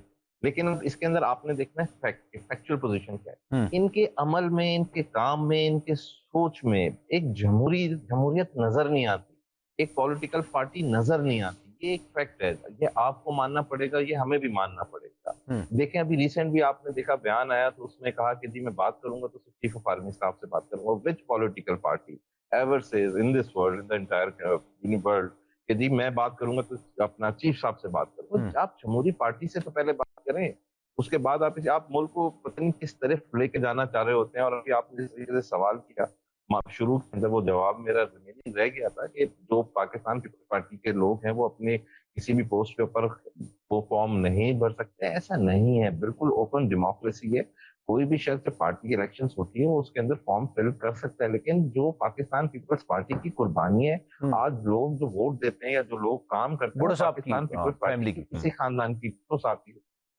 लेकिन अब इसके अंदर आपने देखना है फैक्चुअल पोजीशन क्या है। इनके अमल में, इनके काम में, इनके सोच में एक जमहूरियत नजर नहीं आती, एक पॉलिटिकल पार्टी नजर नहीं आती। ये एक फैक्ट है, ये आपको मानना पड़ेगा, ये हमें भी मानना पड़ेगा। देखें अभी रिसेंट भी आपने देखा बयान आया तो उसमें कहा कि जी मैं बात करूंगा तो चीफ ऑफ आर्मी स्टाफ से बात करूंगा। विच political party ever says in this world, in the entire world, कि जी मैं बात करूंगा तो अपना चीफ साहब से बात करूंगा। आप जमहूरी पार्टी से तो पहले बात करें, उसके बाद आप मुल्क को पता नहीं किस तरफ लेके जाना चाह रहे होते हैं। और अभी आपने जिस तरीके से सवाल किया शुरू के अंदर, वो जवाब मेरा रिमेनिंग रह गया था कि जो पाकिस्तान पीपल्स पार्टी के लोग हैं वो अपने किसी भी पोस्ट के ऊपर वो फॉर्म नहीं भर सकते। ऐसा नहीं है, बिल्कुल ओपन डेमोक्रेसी है। कोई भी शख्स जब पार्टी की इलेक्शंस होती है वो उसके अंदर फॉर्म फिल कर सकता है। लेकिन जो पाकिस्तान पीपल्स पार्टी की कुर्बानी है, आज लोग जो वोट देते हैं या जो लोग काम करते हैं पाकिस्तान पीपल्स पार्टी की किसी खानदान की, तो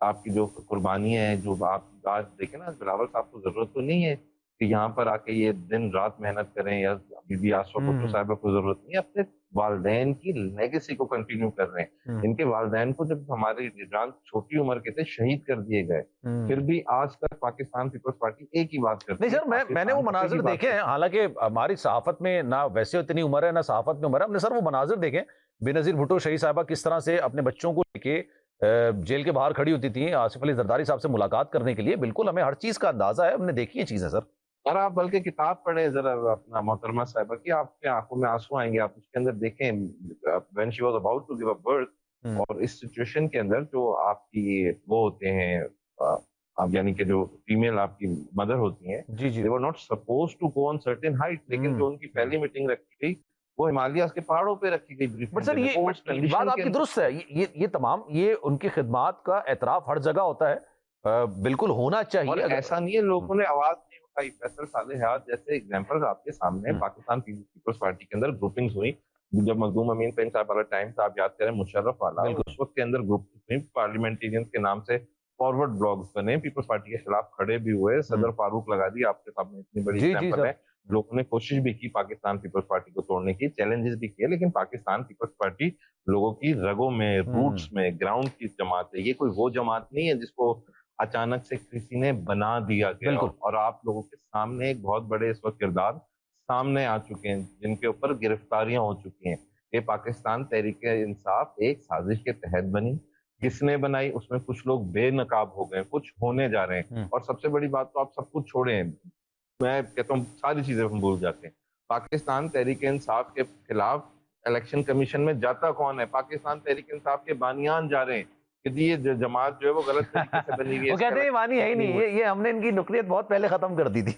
आपकी जो कुर्बानी है, जो आप आज देखें ना, बिलावल साहब को जरूरत तो नहीं है कि यहाँ पर आके ये दिन रात मेहनत करें, या बीबी आसफा भुट्टो साहिबा को जरूरत नहीं है, अपने वालदैन की लेगेसी को कंटिन्यू कर रहे हैं। इनके वालदैन को जब हमारे जान छोटी उम्र के थे शहीद कर दिए गए, फिर भी आज तक पाकिस्तान पीपल्स पार्टी एक ही बात करती है। नहीं सर, मैंने वो मनाजिर देखे हैं, हालांकि हमारी सहाफत में ना वैसे इतनी उम्र है ना सहाफत में उम्र है, हमने सर वो मनाजिर देखे बेनजीर भुट्टो शहीद साहिबा किस तरह से अपने बच्चों को लेके जेल के बाहर खड़ी होती थी आसिफ अली जरदारी साहब से मुलाकात करने के लिए। बिल्कुल हमें हर चीज का अंदाजा है, हमने देखी है चीजें सर। और आप बल्कि किताब पढ़े जरा अपना मोहतरमा साहिबा की, आपके आंखों में आंसू आएंगे। आप उसके अंदर देखें when she was about to give a birth, और इस सिचुएशन के अंदर जो आपकी वो होते हैं, आप यानी कि जो फीमेल आपकी मदर होती हैं, they were not supposed to go on certain height, लेकिन जो उनकी पहली मीटिंग रखी गई वो हिमालयास के पहाड़ों पे रखी गई। बट सर ये बात आपकी दुरुस्त है, ये तमाम ये उनकी खिदमात का एतराफ हर जगह होता है, बिल्कुल होना चाहिए। और ऐसा नहीं है लोगों ने आवाज नहीं उठाई। फैसल सालेह हयात जैसे एग्जांपल्स आपके सामने, पाकिस्तान पीपल्स पार्टी के अंदर ग्रुपिंग्स हुई। जब मखदूम अमीन पेन साहब वाला टाइम था, आप याद करें, मुशर्रफ वाला, उस वक्त के अंदर ग्रुप हुई, पार्लियामेंटेरियंस के नाम से फॉरवर्ड ब्लॉग्स बने, पीपल्स पार्टी के खिलाफ खड़े भी हुए, सदर फारूक लगा दी, आपके सामने इतनी बड़ी एग्जांपल है। लोगों ने कोशिश भी की पाकिस्तान पीपल्स पार्टी को तोड़ने की, चैलेंजेस भी किए, लेकिन पाकिस्तान पीपल्स पार्टी लोगों की रगों में, रूट्स में, ग्राउंड की जमात है। ये कोई वो जमात नहीं है जिसको अचानक से किसी ने बना दिया गया। और आप लोगों के सामने एक बहुत बड़े इस वक्त किरदार सामने आ चुके हैं जिनके ऊपर गिरफ्तारियां हो चुकी हैं। ये पाकिस्तान तहरीक इंसाफ एक साजिश के तहत बनी, किसने बनाई, उसमें कुछ लोग बेनकाब हो गए, कुछ होने जा रहे हैं। और सबसे बड़ी बात तो आप सब कुछ छोड़े, मैं कहता हूँ सारी चीजें हम भूल जाते हैं। पाकिस्तान तहरीक इंसाफ के खिलाफ इलेक्शन कमीशन में जाता कौन है? पाकिस्तान तहरीक इंसाफ के बानियान जा रहे हैं कि ये जमात जो है वो गलत तरीके से बनी हुई है। वो कहते हैं बानी है ही नहीं, ये हमने इनकी नुक्रियत बहुत पहले खत्म कर दी थी।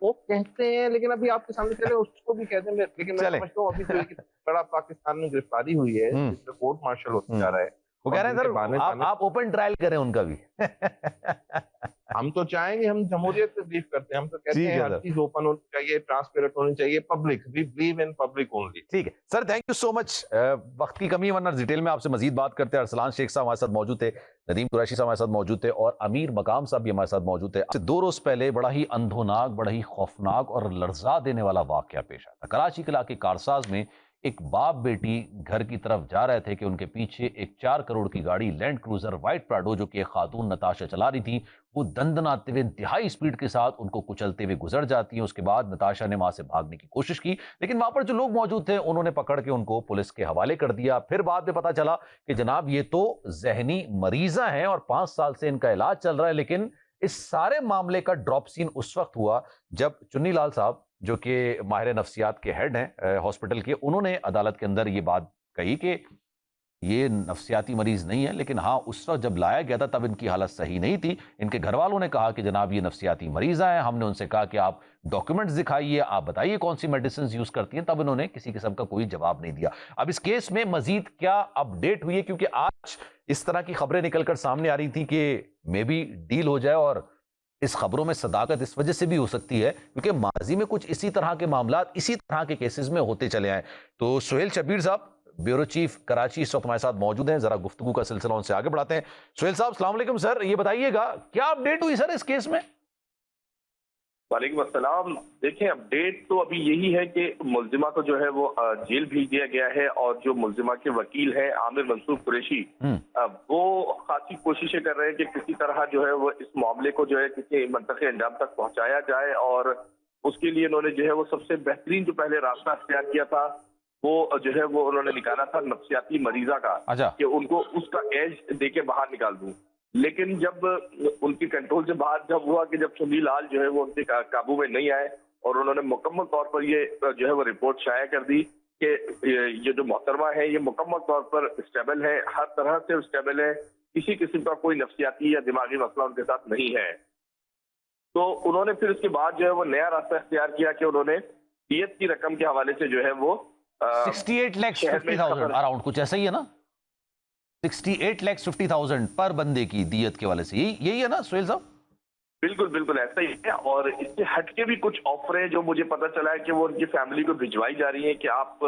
वो कहते हैं, लेकिन अभी आपके सामने चले उसको भी कहते हैं, लेकिन मैं समझता हूँ अभी तो बड़ा पाकिस्तान में गिरफ्तारी हुई है, जिसमें कोर्ट मार्शल होता जा रहा है। वो कह रहे हैं सर आप ओपन ट्रायल करें उनका भी। हम तो चाहेंगे, हम जमहूरियत से बिलीव करते हैं, हम तो कहते हैं हर चीज ओपन होनी चाहिए, ट्रांसपेरेंट होनी चाहिए, public, we believe in public only. ठीक है sir, thank you so much. वक्त की कमी, वरना डिटेल में आपसे मजीद बात करते हैं। अरसलान शेख साहब हमारे साथ मौजूद थे, नदीम कुरैशी साहब हमारे साथ मौजूद थे, और अमीर मकाम साहब भी हमारे साथ मौजूद थे। 2 रोज पहले बड़ा ही अंधोनाक, बड़ा ही खौफनाक और लर्जा देने वाला वाकया पेश आया था। कराची के इलाके कारसाज में एक बाप बेटी घर की तरफ जा रहे थे कि उनके पीछे एक 4 करोड़ की गाड़ी लैंड क्रूजर व्हाइट प्राडो, जो कि एक खातून नताशा चला रही थी, वो दंदनाते हुए इंतहाई स्पीड के साथ उनको कुचलते हुए गुजर जाती है। उसके बाद नताशा ने वहां से भागने की कोशिश की, लेकिन वहां पर जो लोग मौजूद थे उन्होंने पकड़ के उनको पुलिस के हवाले कर दिया। फिर बाद में पता चला कि जनाब ये तो जहनी मरीजा हैं और 5 साल से इनका इलाज चल रहा है। लेकिन इस सारे मामले का ड्रॉप सीन उस वक्त हुआ जब चुन्नी लाल साहब, जो कि माहिर नफ्सियात के हेड हैं हॉस्पिटल के, उन्होंने अदालत के अंदर ये बात कही कि ये नफ्सियाती मरीज नहीं है, लेकिन हाँ उस वक्त जब लाया गया था तब इनकी हालत सही नहीं थी। इनके घर वालों ने कहा कि जनाब ये नफ्सियाती मरीज हैं। हमने उनसे कहा कि आप डॉक्यूमेंट्स दिखाइए, आप बताइए कौन सी मेडिसिन यूज करती हैं, तब इन्होंने किसी किस्म का कोई जवाब नहीं दिया। अब इस केस में मजीद क्या अपडेट हुई है, क्योंकि आज इस तरह की खबरें निकलकर सामने आ रही थी कि मे बी डील हो जाए, और इस खबरों में सदाकत इस वजह से भी हो सकती है क्योंकि माजी में कुछ इसी तरह के मामलात, इसी तरह के केसेस में होते चले आए। तो सुहेल शब्बीर साहब, ब्यूरो चीफ कराची, इस वक्त हमारे साथ मौजूद हैं। जरा गुफ्तगू का सिलसिला उनसे आगे बढ़ाते हैं। सुहेल साहब, अस्सलाम वालेकुम सर, ये बताइएगा क्या अपडेट हुई सर इस केस में? वालेकुम अस्सलाम। देखें, अपडेट तो अभी यही है कि मुलजिमा को जो है वो जेल भेज दिया गया है, और जो मुलजिमा के वकील हैं आमिर मंसूर कुरैशी, वो खासी कोशिशें कर रहे हैं कि किसी तरह जो है वो इस मामले को जो है किसी मंतक़े अंजाम तक पहुंचाया जाए, और उसके लिए उन्होंने जो है वो सबसे बेहतरीन जो पहले रास्ता अख्तियार किया था वो जो है वो उन्होंने निकाला था नफ्सियाती मरीजा का, कि उनको उसका एज दे के बाहर निकाल दूं। लेकिन जब उनकी कंट्रोल से बाहर जब हुआ कि जब सुनी लाल जो है वो उनके काबू में नहीं आए, और उन्होंने मुकम्मल तौर पर ये जो है वो रिपोर्ट शाया कर दी कि ये जो मोहतरमा है ये मुकम्मल तौर पर स्टेबल है, हर तरह से स्टेबल है, किसी किस्म का कोई नफ्सियाती या दिमागी मसला उनके साथ नहीं है। तो उन्होंने फिर उसके बाद जो है वो नया रास्ता इख्तियार किया कि उन्होंने दियत की रकम के हवाले से जो है वो 68,50,000 अराउंड कुछ ऐसा ही है ना, 68,50,000 पर बंदे की दियत के वाले से, यही है ना सुहेल साहब? बिल्कुल बिल्कुल ऐसा ही है। और इससे हटके भी कुछ ऑफरें जो मुझे पता चला है कि वो उनकी फैमिली को भिजवाई जा रही हैं कि आप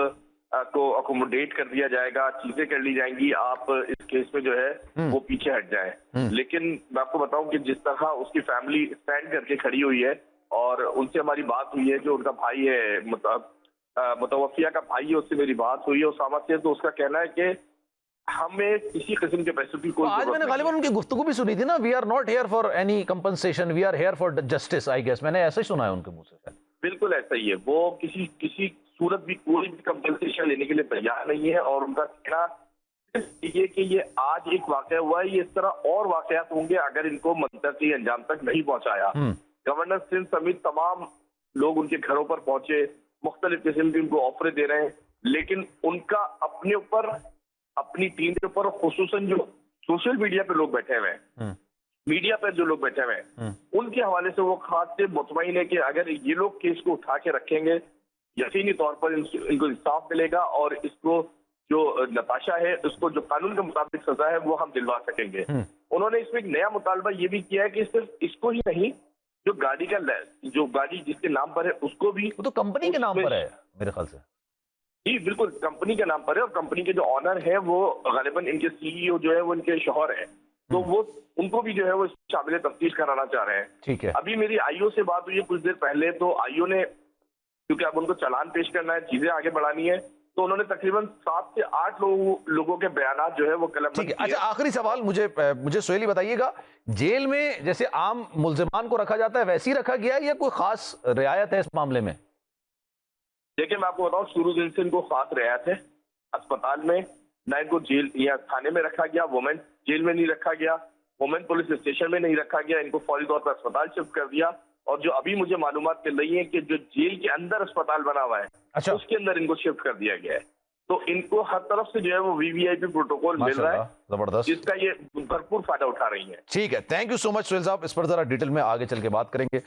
को अकोमोडेट कर दिया जाएगा, चीजें कर ली जाएंगी, आप इस केस में जो है वो पीछे हट जाएं। लेकिन मैं आपको बताऊं कि जिस तरह उसकी फैमिली स्टैंड करके खड़ी हुई है, और उनसे हमारी बात हुई है, जो उनका भाई है मुतवफिया का भाई है, उससे मेरी बात हुई है उसामा से, तो उसका कहना है कि हमें किसी किस्म के पैसों की कोई आज मैंने गालिबन उनकी गुफ्तगू भी सुनी थी ना, we are not here for any compensation, we are here for justice, I guess मैंने ऐसा ही सुना है उनके मुंह से। बिल्कुल ऐसा ही है, वो किसी सूरत भी कोई भी कंपनसेशन लेने के लिए तैयार नहीं है। और उनका कहना ये कि ये आज एक वाकया हुआ है, ये इस तरह और वाकयात होंगे अगर इनको मंतकी अंजाम तक नहीं पहुंचाया। गवर्नर सिंध समेत तमाम लोग उनके घरों पर पहुंचे, मुख्तलिफ किस्म की उनको ऑफरें दे रहे हैं, लेकिन उनका अपने ऊपर, अपनी टीम के ऊपर, खुसूसन जो सोशल मीडिया पे लोग बैठे हुए हैं, मीडिया पर जो लोग बैठे हुए हैं, उनके हवाले से वो खास से मुतमईन है कि अगर ये लोग केस को उठा के रखेंगे, यकीनी तौर पर इनको इंसाफ मिलेगा, और इसको जो नताशा है उसको जो कानून के मुताबिक सजा है वो हम दिलवा सकेंगे। उन्होंने इसमें एक नया मुतालबा ये भी किया है कि सिर्फ इसको ही नहीं, जो गाड़ी जिसके नाम पर है उसको भी, वो तो कंपनी के नाम पर है मेरे ख्याल से। जी बिल्कुल, कंपनी के नाम पर है, और कंपनी के जो ऑनर है वो गालिबन इनके सीईओ जो है वो इनके शौहर है, तो वो उनको भी जो है वो शामिल तफ्तीश कराना चाह रहे हैं। ठीक है। अभी मेरी आईओ से बात हुई है कुछ देर पहले, तो आईओ ने, क्योंकि अब उनको चालान पेश करना है, चीजें आगे बढ़ानी है, तो उन्होंने तकरीबन 7 से 8 लोगों के बयानात जो है वो कलम। ठीक है। अच्छा, आखिरी सवाल मुझे सुहेली बताइएगा, जेल में जैसे आम मुल्जिमान को रखा जाता है वैसे ही रखा गया है या कोई खास रियायत है इस मामले में? देखिए, मैं आपको बताऊं, शुरू दिन से इनको खास रियायत है। अस्पताल में ना इनको जेल या थाने में रखा गया, वुमेन जेल में नहीं रखा गया, वुमेन पुलिस स्टेशन में नहीं रखा गया, इनको फौरी तौर पर अस्पताल शिफ्ट कर दिया। और जो अभी मुझे मालूमात मिल रही है कि जो जेल के अंदर अस्पताल बना हुआ है, अच्छा, उसके अंदर इनको शिफ्ट कर दिया गया है। तो इनको हर तरफ से जो है वो वीवीआईपी प्रोटोकॉल मिल रहा है, जबरदस्त, जिसका ये भरपूर फायदा उठा रही है। ठीक है, thank you so much Suhail sahab. इस पर जरा डिटेल में आगे चल के बात करेंगे।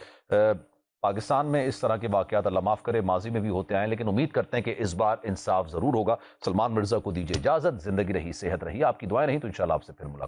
पाकिस्तान में इस तरह के वाकयात अल्लाह माफ करे माजी में भी होते आए, लेकिन उम्मीद करते हैं कि इस बार इंसाफ जरूर होगा। सलमान मिर्जा को दीजिए इजाजत, जिंदगी रही, सेहत रही, आपकी दुआएं रही तो इंशाल्लाह आपसे फिर मुलाकात।